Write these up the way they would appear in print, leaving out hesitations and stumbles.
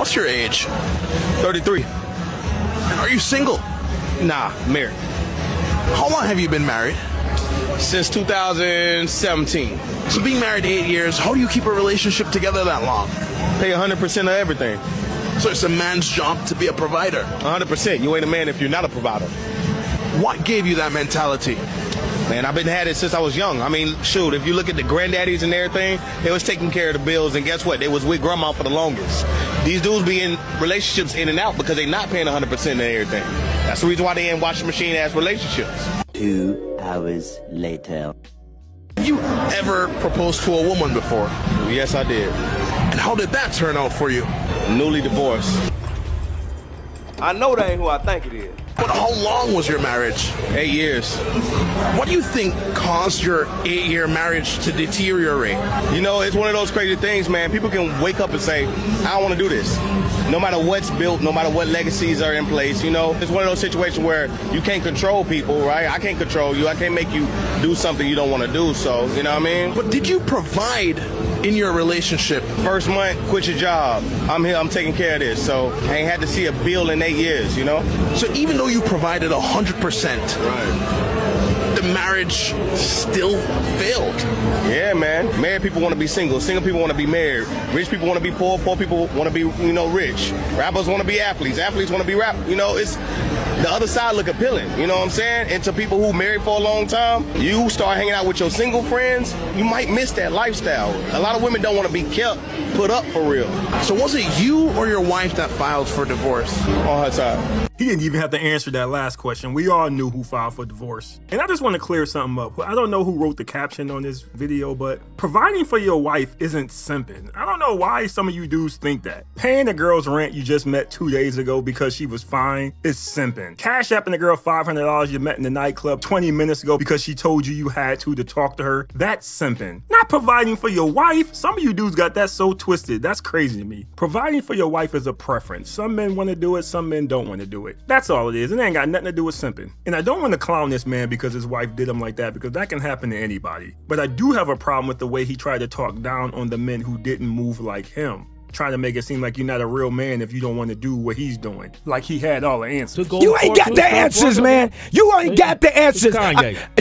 What's your age? 33. And are you single? Nah, married. How long have you been married? Since 2017. So being married 8 years, how do you keep a relationship together that long? Pay 100% of everything. So it's a man's job to be a provider. 100%. You ain't a man if you're not a provider. What gave you that mentality? Man, I've been had it since I was young. I mean, shoot, if you look at the granddaddies and everything, they was taking care of the bills, and guess what? They was with grandma for the longest. These dudes be in relationships in and out because they not paying 100% of everything. That's the reason why they in washing machine ass relationships. 2 hours later. Have you ever proposed to a woman before? Yes, I did. And how did that turn out for you? Newly divorced. I know that ain't who I think it is. But how long was your marriage? 8 years. What do you think caused your 8-year marriage to deteriorate? You know, it's one of those crazy things, man. People can wake up and say, I don't want to do this. No matter what's built, no matter what legacies are in place, you know, it's one of those situations where you can't control people, right? I can't control you. I can't make you do something you don't want to do. So, you know what I mean? But did you provide in your relationship? First month, quit your job. I'm here, I'm taking care of this. So I ain't had to see a bill in 8 years, you know? So even though you provided 100%, right, the marriage still failed. Yeah, man. Married people want to be single. Single people want to be married. Rich people want to be poor. Poor people want to be, you know, rich. Rappers want to be athletes. Athletes want to be rap. You know, it's the other side look appealing. You know what I'm saying? And to people who married for a long time, you start hanging out with your single friends, you might miss that lifestyle. A lot of women don't want to be kept put up for real. So was it you or your wife that filed for divorce? On her side. He didn't even have to answer that last question. We all knew who filed for divorce. And I just want to clear something up. I don't know who wrote the caption on this video, but providing for your wife isn't simping. I don't know why some of you dudes think that. Paying a girl's rent you just met 2 days ago because she was fine is simping. Cash apping a girl $500 you met in the nightclub 20 minutes ago because she told you had to talk to her, that's simping. Not providing for your wife. Some of you dudes got that so twisted. That's crazy to me. Providing for your wife is a preference. Some men want to do it, some men don't want to do it. That's all it is. It ain't got nothing to do with simping. And I don't want to clown this man because his wife did him like that, because that can happen to anybody. But I do have a problem with the way he tried to talk down on the men who didn't move like him, trying to make it seem like you're not a real man if you don't want to do what he's doing. Like he had all the answers. You ain't got the answers, man. You ain't got the answers.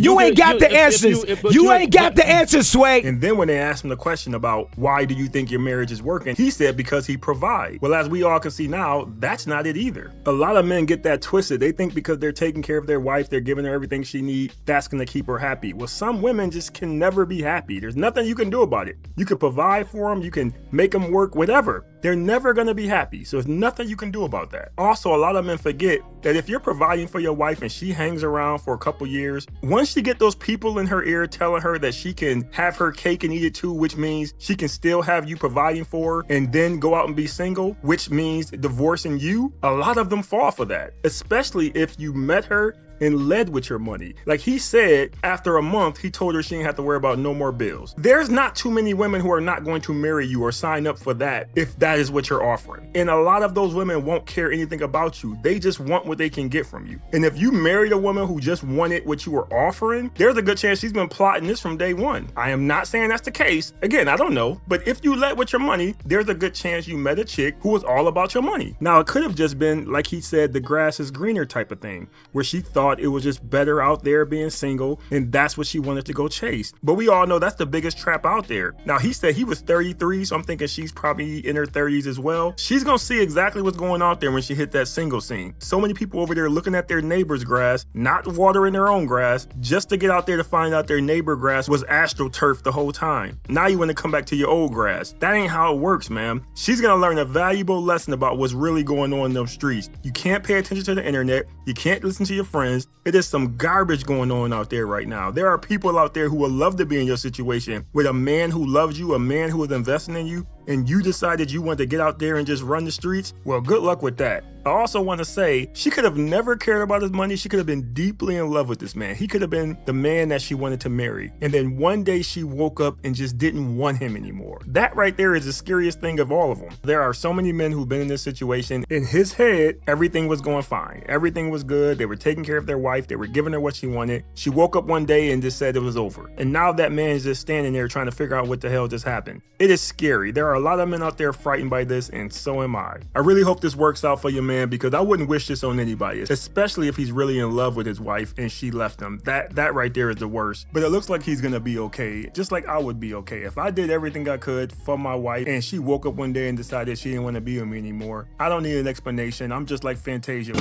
You ain't got the answers. You ain't got the answers, Sway. And then when they asked him the question about why do you think your marriage is working, he said because he provides. Well, as we all can see now, that's not it either. A lot of men get that twisted. They think because they're taking care of their wife, they're giving her everything she needs, that's going to keep her happy. Well, some women just can never be happy. There's nothing you can do about it. You can provide for them, you can make them work, whatever. They're never going to be happy. So there's nothing you can do about that. Also, a lot of men forget that if you're providing for your wife and she hangs around for a couple years, once she get those people in her ear telling her that she can have her cake and eat it too, which means she can still have you providing for her and then go out and be single, which means divorcing you, a lot of them fall for that, especially if you met her and led with your money. Like he said, after a month, he told her she didn't have to worry about no more bills. There's not too many women who are not going to marry you or sign up for that if that is what you're offering. And a lot of those women won't care anything about you. They just want what they can get from you. And if you married a woman who just wanted what you were offering, there's a good chance she's been plotting this from day one. I am not saying that's the case. Again, I don't know. But if you led with your money, there's a good chance you met a chick who was all about your money. Now, it could have just been, like he said, the grass is greener type of thing, where she thought it was just better out there being single, and that's what she wanted to go chase. But we all know that's the biggest trap out there. Now, he said he was 33, so I'm thinking she's probably in her 30s as well. She's gonna see exactly what's going on there when she hit that single scene. So many people over there looking at their neighbor's grass, not watering their own grass, just to get out there to find out their neighbor grass was astroturf the whole time. Now you want to come back to your old grass. That ain't how it works, man. She's gonna learn a valuable lesson about what's really going on in them streets. You can't pay attention to the internet. You can't listen to your friends. It is some garbage going on out there right now. There are people out there who would love to be in your situation with a man who loves you, a man who is investing in you, and you decided you want to get out there and just run the streets. Well, good luck with that. I also want to say she could have never cared about his money. She could have been deeply in love with this man. He could have been the man that she wanted to marry. And then one day she woke up and just didn't want him anymore. That right there is the scariest thing of all of them. There are so many men who've been in this situation. In his head, everything was going fine. Everything was good. They were taking care of their wife. They were giving her what she wanted. She woke up one day and just said it was over. And now that man is just standing there trying to figure out what the hell just happened. It is scary. There are a lot of men out there frightened by this, and so am I. I really hope this works out for your man, because I wouldn't wish this on anybody, especially if he's really in love with his wife and she left him. That right there is the worst. But it looks like he's gonna be okay, just like I would be okay. If I did everything I could for my wife and she woke up one day and decided she didn't want to be with me anymore, I don't need an explanation. I'm just like Fantasia.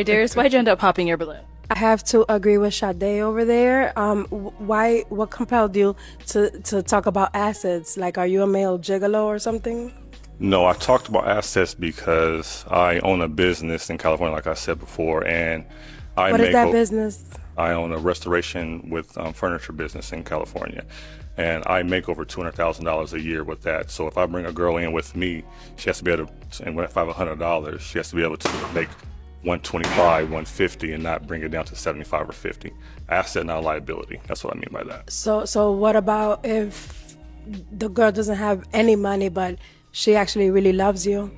Darius, why'd you end up popping your balloon? I have to agree with Sade over there. What compelled you to talk about assets? Like, are you a male gigolo or something? No, I talked about assets because I own a business in California, like I said before, and What is that business? I own a restoration with furniture business in California, and I make over $200,000 a year with that. So if I bring a girl in with me, she has to be able to, and if I have $100, she has to be able to make 125, 150, and not bring it down to 75 or 50. Asset, not liability. That's what I mean by that. So what about if the girl doesn't have any money, but she actually really loves you?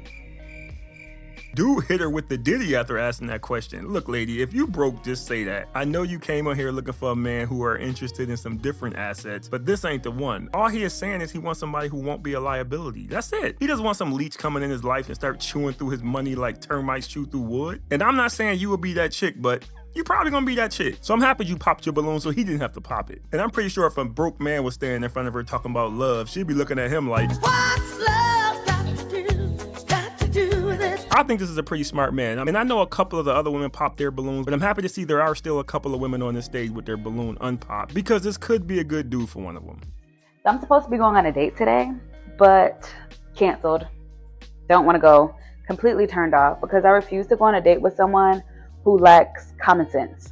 Dude hit her with the Diddy after asking that question. Look, lady, if you broke, just say that. I know you came on here looking for a man who are interested in some different assets, but this ain't the one. All he is saying is he wants somebody who won't be a liability. That's it. He doesn't want some leech coming in his life and start chewing through his money like termites chew through wood. And I'm not saying you will be that chick, but you're probably gonna be that chick. So I'm happy you popped your balloon so he didn't have to pop it. And I'm pretty sure if a broke man was standing in front of her talking about love, she'd be looking at him like, what's love got to do with it? I think this is a pretty smart man. I mean, I know a couple of the other women popped their balloons, but I'm happy to see there are still a couple of women on this stage with their balloon unpopped, because this could be a good dude for one of them. I'm supposed to be going on a date today, but canceled. Don't want to go. Completely turned off because I refuse to go on a date with someone who lacks common sense.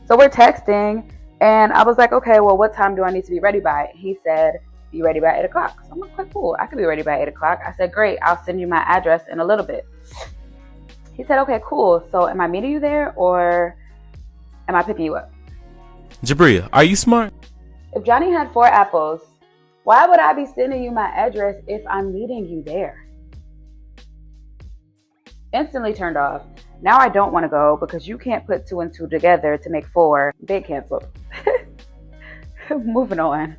So we're texting, and I was like, okay, well, what time do I need to be ready by? He said, be ready by 8 o'clock. So I'm like, okay, cool. I could be ready by 8 o'clock. I said, great. I'll send you my address in a little bit. He said, okay, cool. So am I meeting you there or am I picking you up? Jabria, are you smart? If Johnny had 4 apples, why would I be sending you my address if I'm meeting you there? Instantly turned off. Now I don't want to go because you can't put 2 and 2 together to make 4. Date canceled. Moving on.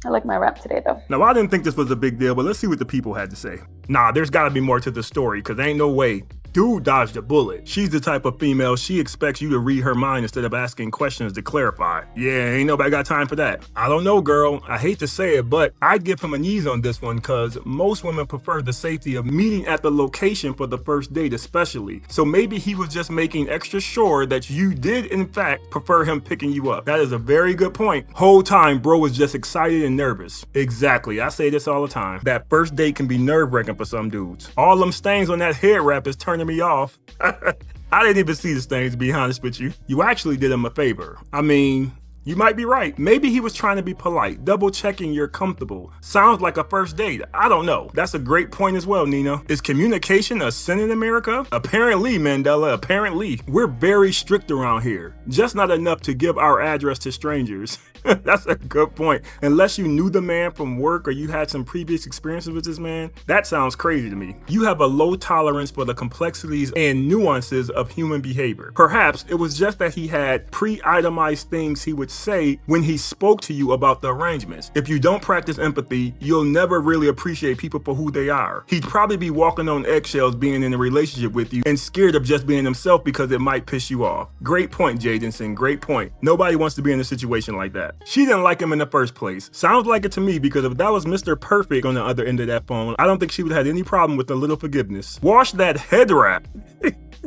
I like my rap today, though. Now, I didn't think this was a big deal, but let's see what the people had to say. Nah, there's gotta be more to the story, because ain't no way. Dude dodged a bullet. She's the type of female she expects you to read her mind instead of asking questions to clarify. Yeah, ain't nobody got time for that. I don't know, girl. I hate to say it, but I'd give him a knees on this one, because most women prefer the safety of meeting at the location for the first date especially. So maybe he was just making extra sure that you did in fact prefer him picking you up. That is a very good point. Whole time bro was just excited and nervous. Exactly, I say this all the time. That first date can be nerve-wracking for some dudes. All them stains on that hair wrap is turning me off. I didn't even see the stains, to be honest with you. You actually did him a favor. I mean, you might be right. Maybe he was trying to be polite, double checking you're comfortable. Sounds like a first date. I don't know. That's a great point as well, Nina. Is communication a sin in America? Apparently, Mandela, apparently. We're very strict around here. Just not enough to give our address to strangers. That's a good point. Unless you knew the man from work or you had some previous experiences with this man, that sounds crazy to me. You have a low tolerance for the complexities and nuances of human behavior. Perhaps it was just that he had pre-itemized things he would say when he spoke to you about the arrangements. If you don't practice empathy, you'll never really appreciate people for who they are. He'd probably be walking on eggshells being in a relationship with you and scared of just being himself because it might piss you off. Great point, Jadenson. Great point. Nobody wants to be in a situation like that. She didn't like him in the first place. Sounds like it to me, because if that was Mr. Perfect on the other end of that phone, I don't think she would have had any problem with a little forgiveness. Wash that head wrap.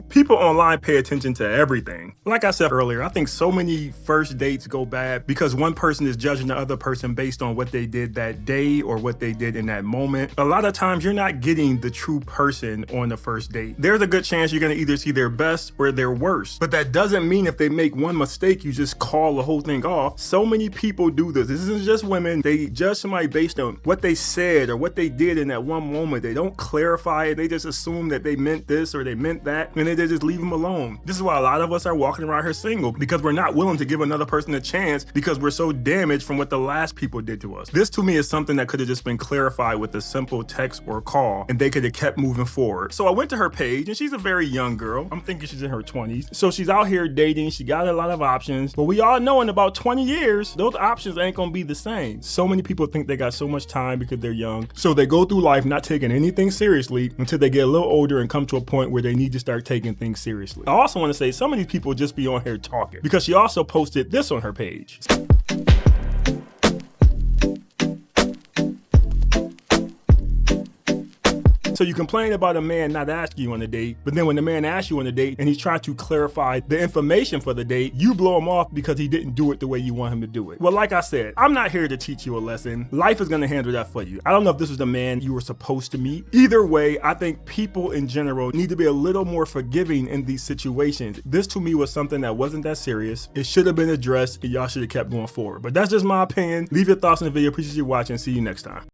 People online pay attention to everything. Like I said earlier, I think so many first dates go bad because one person is judging the other person based on what they did that day or what they did in that moment. A lot of times you're not getting the true person on the first date. There's a good chance you're gonna either see their best or their worst. But that doesn't mean if they make one mistake, you just call the whole thing off. So many people do this. This isn't just women. They judge somebody based on what they said or what they did in that one moment. They don't clarify it. They just assume that they meant this or they meant that. And minute they just leave them alone. This is why a lot of us are walking around here single, because we're not willing to give another person a chance because we're so damaged from what the last people did to us. This to me is something that could have just been clarified with a simple text or call, and they could have kept moving forward. So I went to her page, and she's a very young girl. I'm thinking she's in her 20s. So she's out here dating. She got a lot of options, but we all know in about 20 years, those options ain't gonna be the same. So many people think they got so much time because they're young. So they go through life not taking anything seriously until they get a little older and come to a point where they need to start taking things seriously. I also want to say some of these people just be on here talking, because she also posted this on her page. So you complain about a man not asking you on a date, but then when the man asks you on a date and he's trying to clarify the information for the date, you blow him off because he didn't do it the way you want him to do it. Well, like I said, I'm not here to teach you a lesson. Life is gonna handle that for you. I don't know if this was the man you were supposed to meet. Either way, I think people in general need to be a little more forgiving in these situations. This to me was something that wasn't that serious. It should have been addressed, and y'all should have kept going forward. But that's just my opinion. Leave your thoughts in the video. Appreciate you watching. See you next time.